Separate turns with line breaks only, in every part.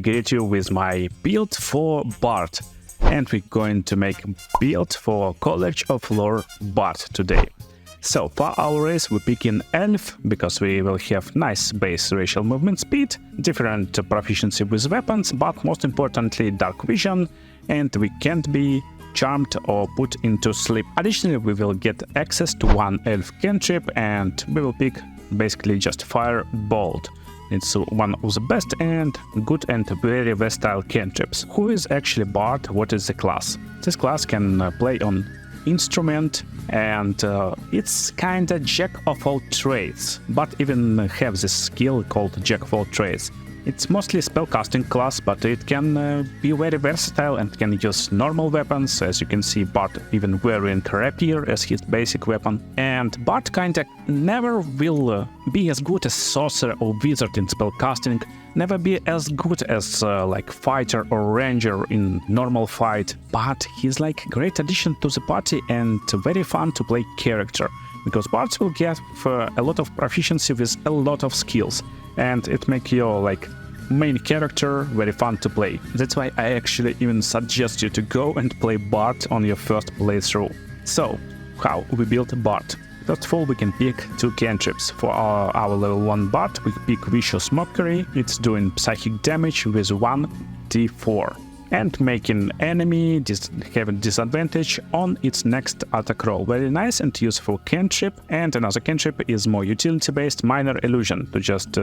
greet you with my build for Bard. And we're going to make build for College of Lore Bard today. So for our race we pick in Elf, because we will have nice base racial movement speed, different proficiency with weapons, but most importantly dark vision, and we can't be charmed or put into sleep. Additionally, we will get access to one elf cantrip, and we will pick basically just Fire Bolt. It's one of the best and good and very versatile cantrips. Who is actually Bard? What is the class? This class can play on instrument, and it's kinda jack of all trades, but even have this skill called jack of all trades. It's mostly spellcasting class, but it can be very versatile and can use normal weapons. As you can see, Bard even wearing rapier as his basic weapon. And Bard kinda never will be as good as sorcerer or wizard in spellcasting, never be as good as like fighter or ranger in normal fight, but he's like great addition to the party and very fun to play character, because Bards will get a lot of proficiency with a lot of skills, and it makes your like main character very fun to play. That's why I actually even suggest you to go and play Bard on your first playthrough. So, how we build a Bard? First of all, we can pick two cantrips. For our level 1 Bard, we pick Vicious Mockery. It's doing psychic damage with 1d4. And making enemy have a disadvantage on its next attack roll. Very nice and useful cantrip. And another cantrip is more utility-based Minor Illusion, to just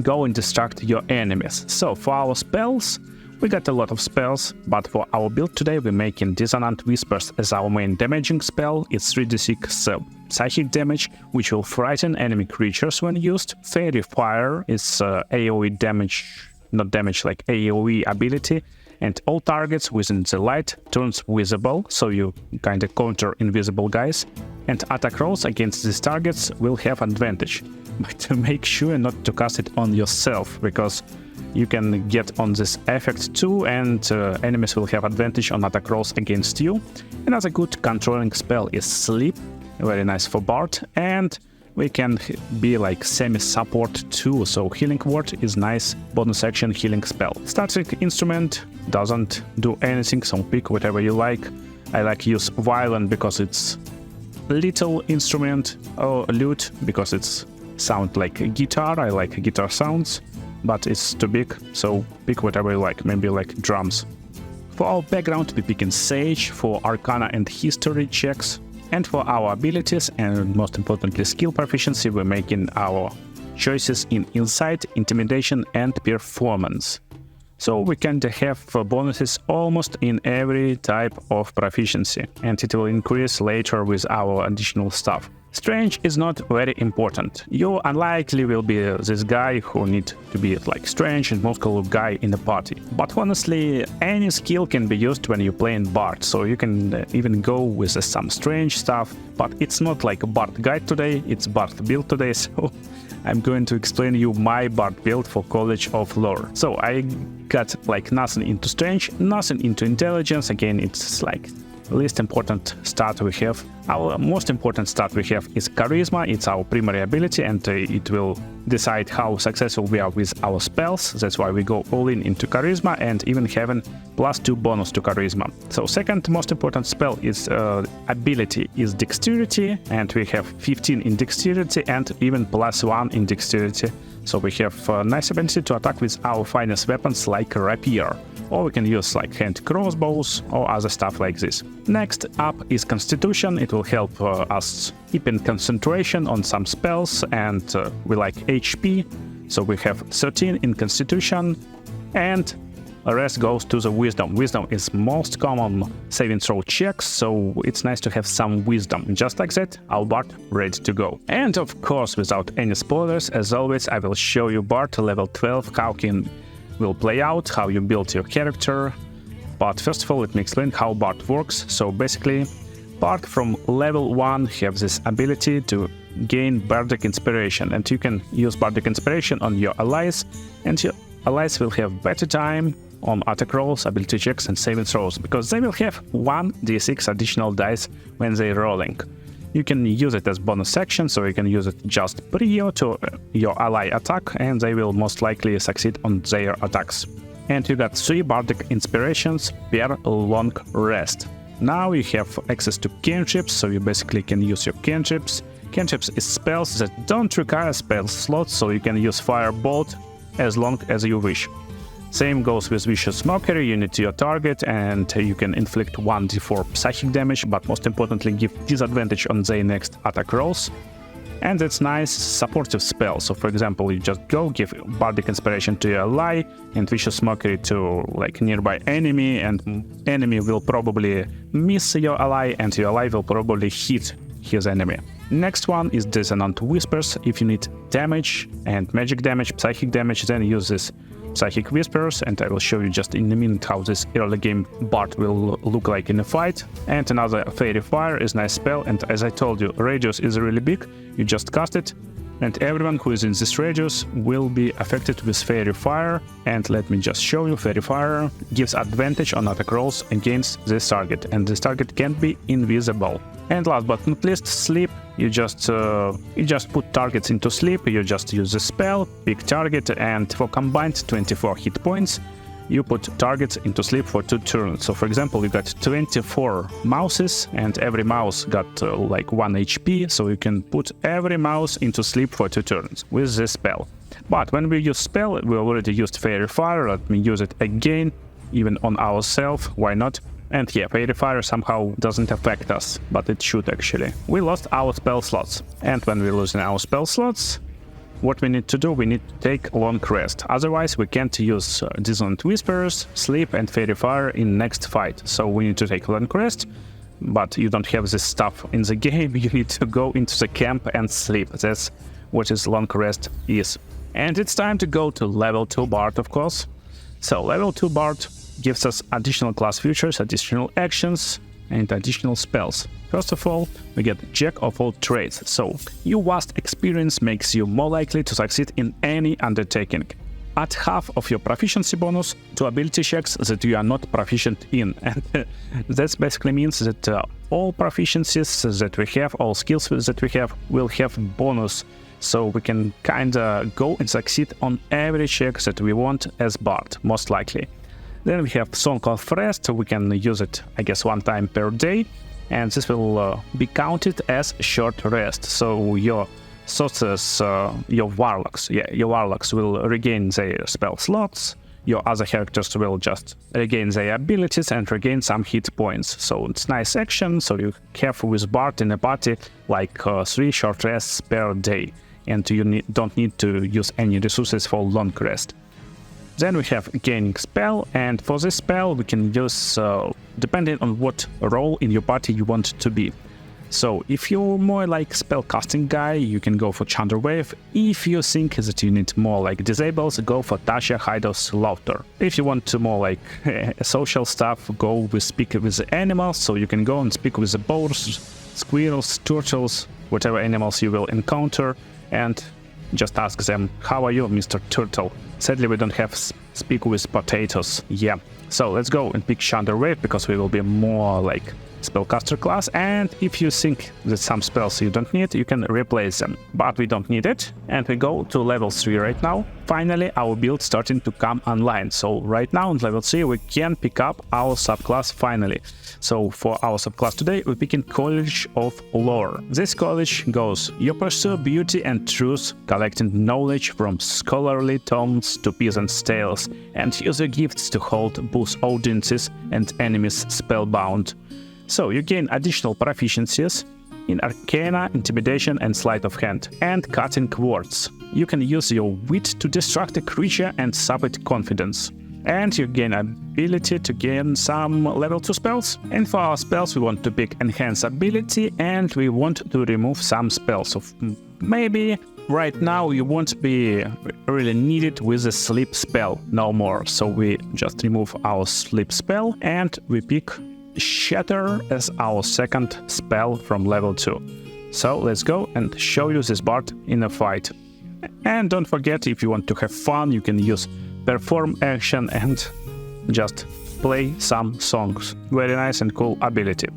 go and distract your enemies. So for our spells, we got a lot of spells, but for our build today we're making Dissonant Whispers as our main damaging spell. It's 3d6 psychic damage, which will frighten enemy creatures when used. Fairy Fire is AoE damage, not damage, like AoE ability. And all targets within the light turns visible, so you kinda counter invisible guys. And attack rolls against these targets will have advantage. But make sure not to cast it on yourself, because you can get on this effect too, and enemies will have advantage on attack rolls against you. Another good controlling spell is Sleep, very nice for Bard, and we can be like semi-support too, so Healing Word is nice bonus action healing spell. Static Instrument doesn't do anything, so pick whatever you like. I like use Violin because it's little instrument, or Lute because it's sound like a guitar. I like guitar sounds, but it's too big, so pick whatever you like, maybe like drums. For our background, we pick in Sage for Arcana and History checks. And for our abilities, and most importantly skill proficiency, we're making our choices in Insight, Intimidation and Performance. So we can have bonuses almost in every type of proficiency, and it will increase later with our additional stuff. Strange is not very important. You unlikely will be this guy who need to be like strange and muscular guy in the party. But honestly, any skill can be used when you play in Bard, so you can even go with some strange stuff. But it's not like a Bard guide today, it's Bard build today, so I'm going to explain you my Bard build for College of Lore. So I got like nothing into strange, nothing into intelligence. Again, it's like least important stat we have. Our most important stat we have is Charisma. It's our primary ability, and it will decide how successful we are with our spells. That's why we go all in into Charisma, and even having +2 bonus to Charisma. So second most important spell is ability is Dexterity, and we have 15 in Dexterity and even +1 in Dexterity. So we have a nice ability to attack with our finest weapons like Rapier. Or we can use like hand crossbows or other stuff like this. Next up is Constitution. It will help us keep in concentration on some spells, and we like HP. So we have 13 in Constitution, and the rest goes to the Wisdom. Wisdom is most common saving throw checks, so it's nice to have some Wisdom. Just like that, our Bard ready to go. And of course, without any spoilers, as always, I will show you Bard level 12, how will play out, how you build your character. But first of all, let me explain how Bard works. So basically, Bard from level 1 have this ability to gain Bardic Inspiration, and you can use Bardic Inspiration on your allies, and your allies will have better time on attack rolls, ability checks and saving throws, because they will have 1d6 additional dice when they're rolling. You can use it as bonus action, so you can use it just prior to your ally attack, and they will most likely succeed on their attacks. and you got 3 bardic inspirations per long rest. Now you have access to cantrips, so you basically can use your cantrips. Cantrips is spells that don't require spell slots, so you can use Firebolt as long as you wish. Same goes with Vicious Mockery. You need your target and you can inflict 1d4 psychic damage, but most importantly give disadvantage on their next attack rolls. And that's nice supportive spell. So for example, you just go give Bardic Inspiration to your ally and Vicious Mockery to like nearby enemy, and enemy will probably miss your ally and your ally will probably hit his enemy. Next one is Dissonant Whispers. If you need damage and magic damage, psychic damage, then use this Psychic Whispers, and I will show you just in a minute how this early game Bard will look like in a fight. And another Fairy Fire is nice spell, and as I told you, radius is really big. You just cast it, and everyone who is in this radius will be affected with Fairy Fire. And let me just show you, Fairy Fire gives advantage on attack rolls against this target, and this target can't be invisible. And last but not least, Sleep. You just put targets into sleep, you just use the spell, pick target, and for combined 24 hit points, you put targets into sleep for 2 turns. So for example, you got 24 mouses, and every mouse got like 1 HP, so you can put every mouse into sleep for 2 turns with this spell. But when we use spell, we already used Fairy Fire, let me use it again, even on ourselves, why not? And yeah, Fairy Fire somehow doesn't affect us, but it should actually. We lost our spell slots, and when we're losing our spell slots, what we need to do, we need to take long rest. Otherwise, we can't use Dissonant Whispers, Sleep, and Fairy Fire in next fight. So we need to take long rest, but you don't have this stuff in the game. You need to go into the camp and sleep. That's what is long rest is. And it's time to go to level 2 Bard, of course. So level 2 Bard gives us additional class features, additional actions, and additional spells. First of all, we get Jack of all trades, so your vast experience makes you more likely to succeed in any undertaking. Add half of your proficiency bonus to ability checks that you are not proficient in, and that basically means that all proficiencies that we have, all skills that we have, will have bonus, so we can kinda go and succeed on every check that we want as Bard, most likely. Then we have Song of Rest, we can use it, I guess, 1 time per day, and this will be counted as short rest. So your sorcerers, your warlocks will regain their spell slots, your other characters will just regain their abilities and regain some hit points. So it's nice action, so you have with Bard in a party like 3 short rests per day, and you don't need to use any resources for long rest. Then we have Gaining Spell, and for this spell we can use depending on what role in your party you want to be. So if you're more like spell casting guy, you can go for Chandra Wave. If you think that you need more like disables, go for Tasha Hydos Laughter. If you want to more like social stuff, go with Speak with the Animals, so you can go and speak with the boars, squirrels, turtles, whatever animals you will encounter, and just ask them, how are you, Mr. Turtle? Sadly, we don't have Speak with Potatoes. Yeah, so let's go and pick Chandra Wave, because we will be more like spellcaster class, and if you think that some spells you don't need, you can replace them, but we don't need it, and we go to level 3 right now. Finally, our build starting to come online, so right now on level 3 we can pick up our subclass finally. So for our subclass today, we're picking College of Lore. This college goes, you pursue beauty and truth, collecting knowledge from scholarly tomes to peasants' tales, and use your gifts to hold both audiences and enemies spellbound. So you gain additional proficiencies in Arcana, Intimidation, and Sleight of Hand, and Cutting Words. You can use your wit to distract a creature and sap it confidence. And you gain ability to gain some level 2 spells. And for our spells, we want to pick Enhance Ability, and we want to remove some spells. So maybe right now you won't be really needed with the Sleep spell no more. So we just remove our Sleep spell, and we pick Shatter as our second spell from level 2. So let's go and show you this Bard in a fight. And don't forget, if you want to have fun, you can use Perform action and just play some songs. Very nice and cool ability.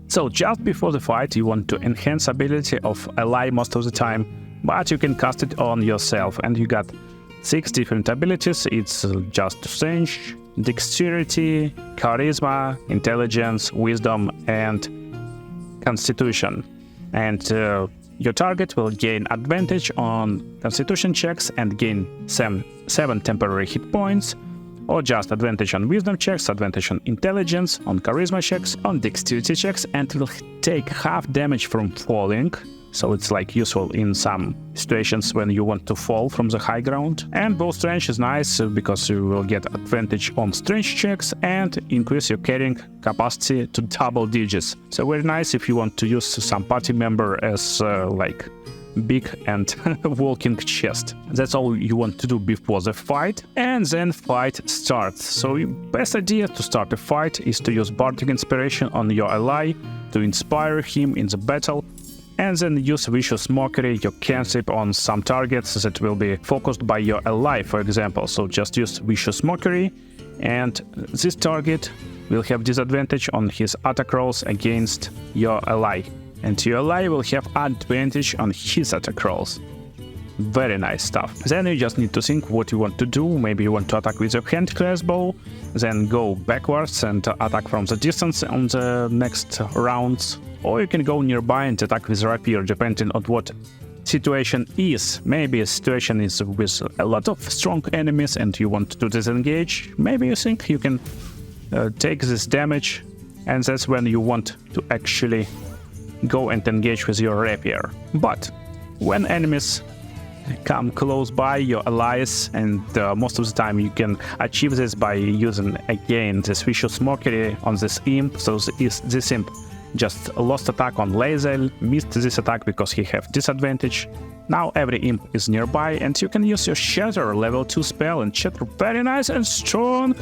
So just before the fight, you want to enhance ability of ally most of the time, but you can cast it on yourself, and you got 6 different abilities. It's just strength, dexterity, charisma, intelligence, wisdom, and constitution. And your target will gain advantage on constitution checks and gain 7 temporary hit points, or just advantage on wisdom checks, advantage on intelligence, on charisma checks, on dexterity checks, and will take half damage from falling. So it's like useful in some situations when you want to fall from the high ground. And bow strength is nice because you will get advantage on strength checks and increase your carrying capacity to double digits. So very nice if you want to use some party member as like big and walking chest. That's all you want to do before the fight, and then fight starts. So best idea to start a fight is to use bardic inspiration on your ally to inspire him in the battle, and then use vicious mockery, your cantrip, on some targets that will be focused by your ally, for example. So just use vicious mockery, and this target will have disadvantage on his attack rolls against your ally, and your ally will have advantage on his attack rolls. Very nice stuff. Then you just need to think what you want to do. Maybe you want to attack with your hand crossbow, then go backwards and attack from the distance on the next rounds. Or you can go nearby and attack with rapier, depending on what situation is. Maybe a situation is with a lot of strong enemies and you want to disengage. Maybe you think you can take this damage, and that's when you want to actually go and engage with your rapier. But when enemies come close by your allies, and most of the time you can achieve this by using again this vicious mockery on this imp. So this imp just lost attack on Lae'zel, missed this attack because he have disadvantage. Now every imp is nearby and you can use your Shatter level 2 spell, and Shatter very nice and strong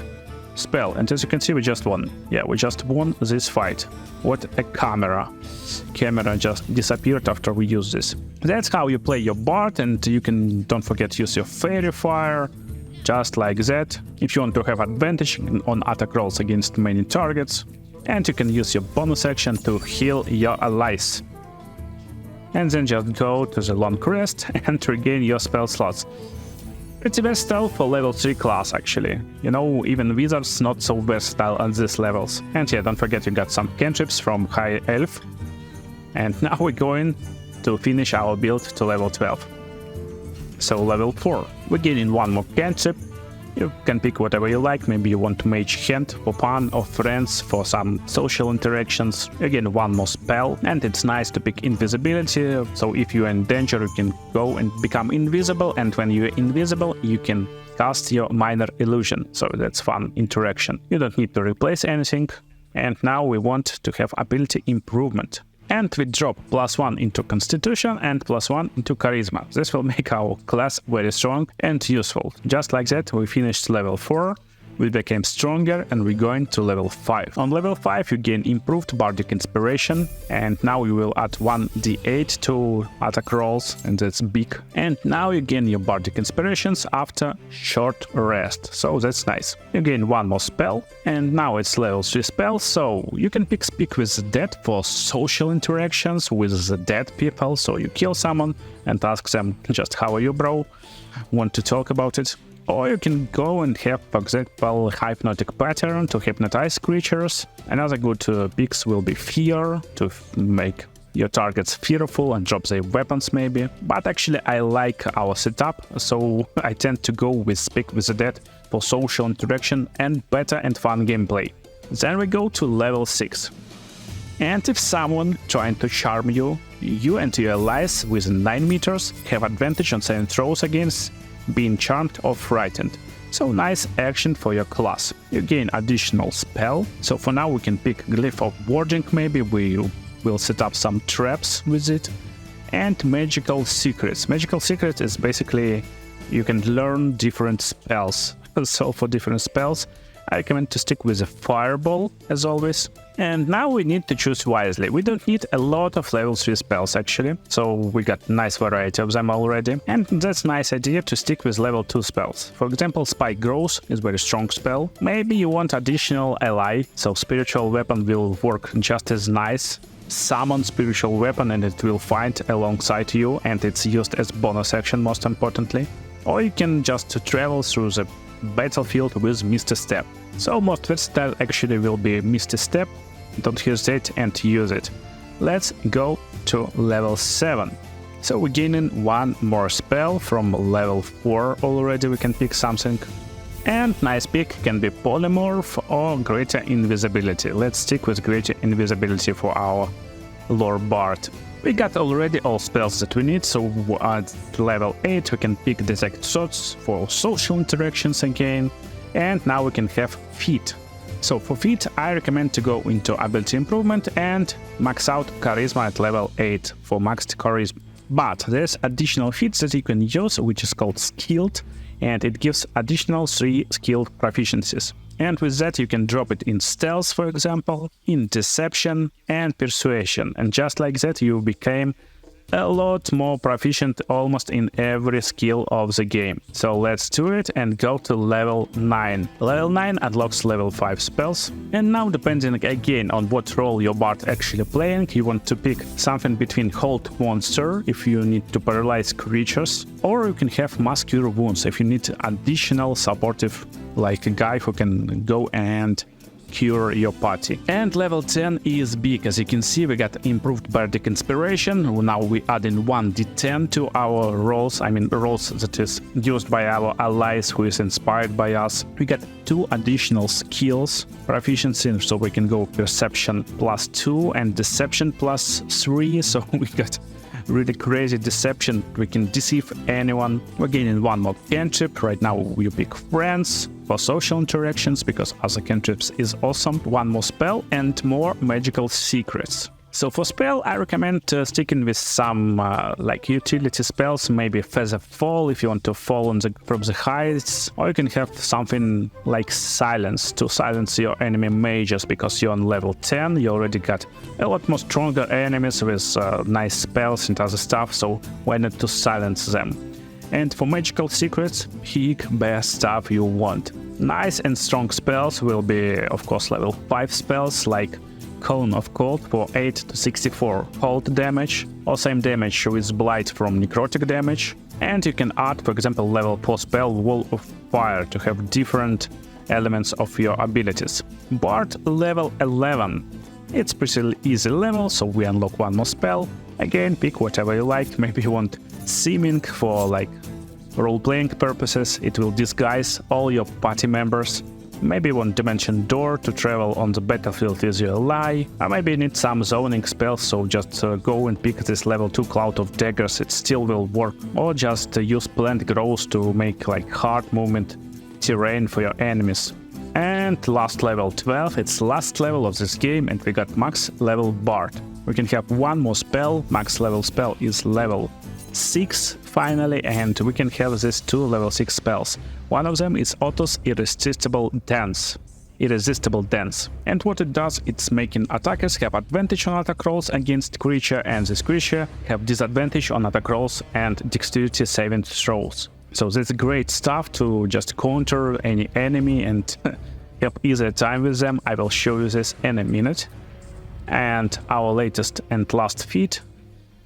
spell. And as you can see, we just won. Yeah, we just won this fight. What a camera. Camera just disappeared after we used this. That's how you play your bard, and you can, don't forget, use your Fairy Fire, just like that, if you want to have advantage on attack rolls against many targets. And you can use your bonus action to heal your allies. And then just go to the long rest and regain your spell slots. Pretty versatile for level 3 class, actually. You know, even wizards not so versatile at these levels. And yeah, don't forget you got some cantrips from High Elf. And now we're going to finish our build to level 12. So level 4, we're getting one more cantrip. You can pick whatever you like. Maybe you want to mage hand for fun, or friends for some social interactions. Again, one more spell, and it's nice to pick invisibility. So if you're in danger, you can go and become invisible, and when you're invisible, you can cast your minor illusion. So that's fun interaction. You don't need to replace anything. And now we want to have ability improvement. And we drop +1 into Constitution and +1 into Charisma. This will make our class very strong and useful. Just like that, we finished level 4, we became stronger, and we're going to level 5. On level 5 you gain improved Bardic Inspiration, and now you will add 1d8 to attack rolls, and that's big. And now you gain your Bardic Inspirations after short rest, so that's nice. You gain one more spell, and now it's level 3 spell, so you can pick Speak with the Dead for social interactions with the dead people. So you kill someone and ask them just how are you, bro, want to talk about it. Or you can go and have, for example, Hypnotic Pattern to hypnotize creatures. Another good picks will be Fear, to make your targets fearful and drop their weapons maybe. But actually I like our setup, so I tend to go with Speak with the Dead for social interaction and better and fun gameplay. Then we go to level 6. And if someone trying to charm you, you and your allies within 9 meters have advantage on saving throws against being charmed or frightened. So nice action for your class. You gain additional spell. So for now we can pick Glyph of Warding, maybe we will set up some traps with it. And Magical Secrets. Magical Secret is basically you can learn different spells. So for different spells I recommend to stick with a Fireball as always. And now we need to choose wisely. We don't need a lot of level 3 spells actually, so we got nice variety of them already. And that's nice idea to stick with level 2 spells. For example, Spike Growth is very strong spell. Maybe you want additional ally, so Spiritual Weapon will work just as nice. Summon Spiritual Weapon and it will fight alongside you, and it's used as bonus action most importantly. or you can just travel through the battlefield with Misty Step. So most versatile actually will be Misty Step, don't hesitate and use it. Let's go to level 7. So we're gaining one more spell. From level 4 already we can pick something. And nice pick can be Polymorph or Greater Invisibility. Let's stick with Greater Invisibility for our Lore Bard. We got already all spells that we need, so at level 8 we can pick Detect Thoughts for social interactions again, and now we can have Feat. So for Feat I recommend to go into Ability Improvement and max out Charisma at level 8 for maxed Charisma. But there's additional feats that you can use, which is called Skilled, and it gives additional 3 skilled proficiencies. And with that you can drop it in Stealth, for example, in Deception and Persuasion. And just like that you became a lot more proficient almost in every skill of the game. So let's do it and go to level 9. Level 9 unlocks level 5 spells. And now, depending again on what role your bard actually playing, you want to pick something between Hold Monster if you need to paralyze creatures, or you can have Mass Cure Wounds if you need additional supportive, like a guy who can go and cure your party. And level 10 is big. As you can see, we got improved Bardic Inspiration. Now we add in 1d10 to our rolls, rolls that is used by our allies who is inspired by us. We got 2 additional skills proficiency, so we can go Perception +2 and Deception +3, so we got really crazy deception. We can deceive anyone. We're gaining one more cantrip. Right now we pick Friends for social interactions because other cantrips is awesome. One more spell and more magical secrets. So for spell, I recommend sticking with some like utility spells, maybe Feather Fall if you want to fall on from the heights, or you can have something like Silence to silence your enemy mages because you're on level 10, you already got a lot more stronger enemies with nice spells and other stuff, so why not to silence them? And for magical secrets, pick best stuff you want. Nice and strong spells will be, of course, level 5 spells like Cone of Cold for 8 to 64 cold damage, or same damage with Blight from necrotic damage. And you can add, for example, level 4 spell Wall of Fire to have different elements of your abilities. Bard level 11. It's pretty easy level, so we unlock one more spell. Again, pick whatever you like. Maybe you want Seeming for like role-playing purposes. It will disguise all your party members. Maybe you want Dimension Door to travel on the battlefield with your ally, or maybe you need some zoning spells, so just go and pick this level 2 Cloud of Daggers, it still will work. Or just use Plant Growth to make like hard movement terrain for your enemies. And last level 12, it's last level of this game, and we got max level Bard. We can have one more spell, max level spell is level 6 finally, and we can have these 2 level 6 spells. One of them is Otto's Irresistible Dance. And what it does, it's making attackers have advantage on attack rolls against creature, and this creature have disadvantage on attack rolls and dexterity saving throws. So that's great stuff to just counter any enemy and have easier time with them. I will show you this in a minute. And our latest and last feat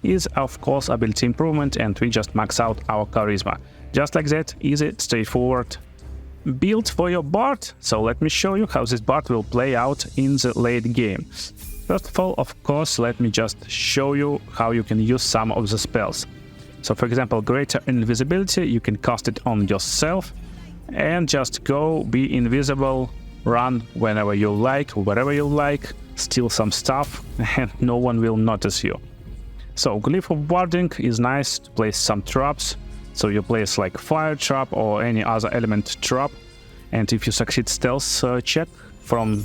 is of course ability improvement, and we just max out our charisma. Just like that, easy, straightforward build for your bard. So let me show you how this bard will play out in the late game. First of all, of course, let me just show you how you can use some of the spells. So for example, Greater Invisibility, you can cast it on yourself and just go be invisible, run whenever you like, wherever you like, steal some stuff, and no one will notice you. So Glyph of Warding is nice to place some traps. So you place like fire trap or any other element trap, and if you succeed stealth check from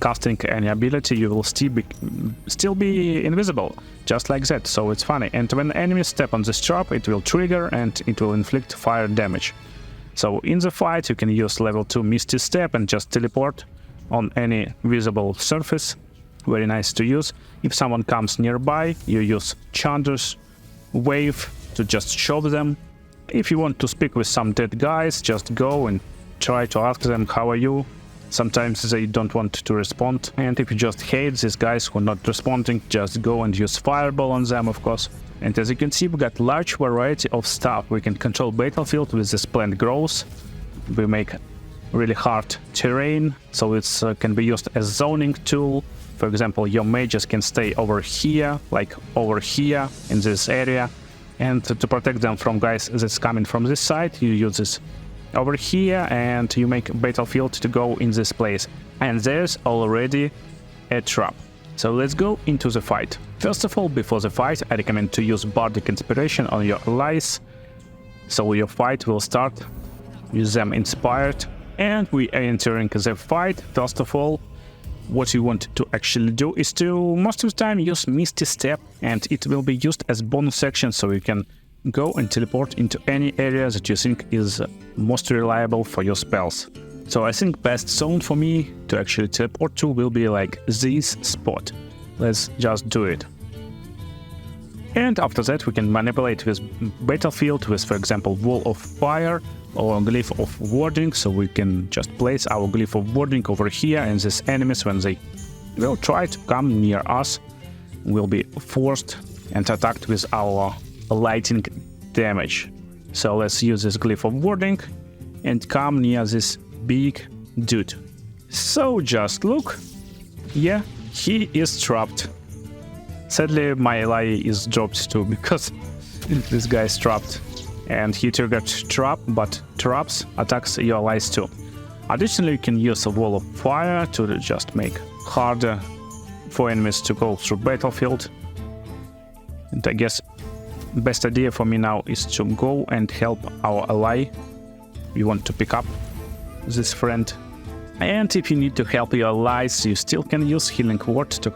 casting any ability, you will still be invisible, just like that. So it's funny. And when enemies step on this trap, it will trigger and it will inflict fire damage. So in the fight, you can use level 2 Misty Step and just teleport on any visible surface. Very nice to use. If someone comes nearby, you use Chandra's Wave to just show them. If you want to speak with some dead guys, just go and try to ask them how are you, Sometimes they don't want to respond, and if you just hate these guys who are not responding, just go and use fireball on them, of course. And as you can see, we got large variety of stuff. We can control battlefield with this plant growth. We make really hard terrain, so it can be used as zoning tool. For example, your mages can stay over here, like over here in this area, and to protect them from guys that's coming from this side, you use this over here and you make battlefield to go in this place. And there's already a trap. So let's go into the fight. First of all, before the fight, I recommend to use Bardic Inspiration on your allies. So your fight will start with them inspired. And we are entering the fight. First of all, what you want to actually do is to most of the time use Misty Step, and it will be used as bonus action, so you can go and teleport into any area that you think is most reliable for your spells. So I think best zone for me to actually teleport to will be like this spot. Let's just do it. And after that we can manipulate with battlefield with, for example, Wall of Fire or Glyph of Warding, so we can just place our Glyph of Warding over here, and these enemies, when they will try to come near us, will be forced and attacked with our lightning damage. So let's use this Glyph of Warding and come near this big dude. So just look, yeah, he is trapped. Sadly, my ally is dropped too, because this guy is trapped. And he triggered trap, but traps attacks your allies too. Additionally, you can use a Wall of Fire to just make harder for enemies to go through battlefield. And I guess best idea for me now is to go and help our ally. We want to pick up this friend. And if you need to help your allies, you still can use Healing Word to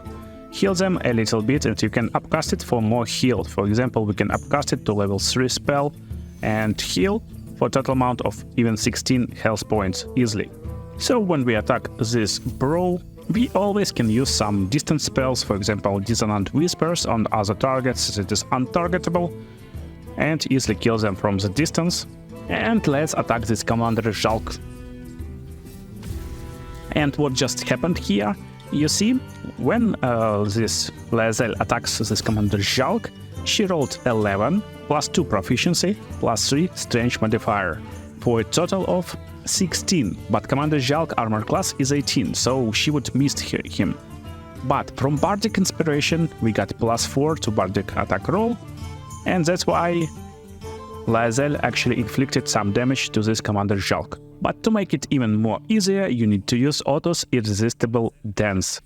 heal them a little bit, and you can upcast it for more heal. For example, we can upcast it to level 3 spell and heal for a total amount of even 16 health points easily. So when we attack this bro, we always can use some distance spells, for example Dissonant Whispers on other targets that is untargetable, and easily kill them from the distance. And let's attack this Commander Jalk. And what just happened here, you see, when this Lae'zel attacks this Commander Jalk, she rolled 11, plus 2 proficiency, plus 3 strength modifier, for a total of 16, but Commander Jalk armor class is 18, so she would miss him. But from Bardic Inspiration we got plus 4 to Bardic attack roll, and that's why Lae'zel actually inflicted some damage to this Commander Jalk. But to make it even more easier, you need to use Otto's Irresistible Dance.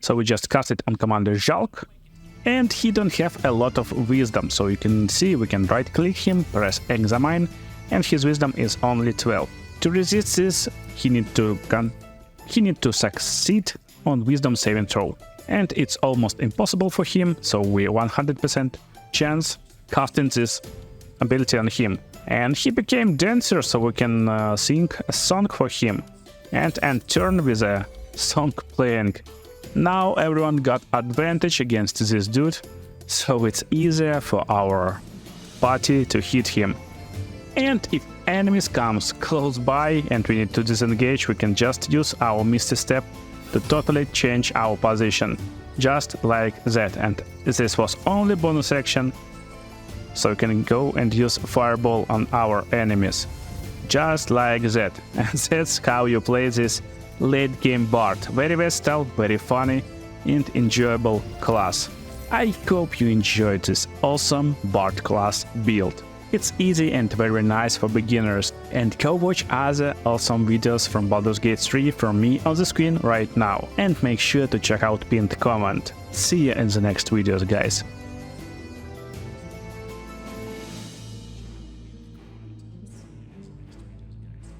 So we just cast it on Commander Jalk, and he don't have a lot of wisdom, so you can see we can right click him, press Examine, and his wisdom is only 12. To resist this, he need to succeed on wisdom saving throw, and it's almost impossible for him, so we 100% chance casting this ability on him. And he became dancer, so we can sing a song for him and end turn with a song playing. Now everyone got advantage against this dude, so it's easier for our party to hit him. And if enemies comes close by and we need to disengage, we can just use our Misty Step to totally change our position, just like that. And this was only bonus action, so you can go and use Fireball on our enemies, just like that. And that's how you play this late game Bard. Very versatile, very funny and enjoyable class. I hope you enjoyed this awesome Bard class build. It's easy and very nice for beginners, and go watch other awesome videos from Baldurs Gate 3 from me on the screen right now, and make sure to check out pinned comment. See you in the next videos, guys.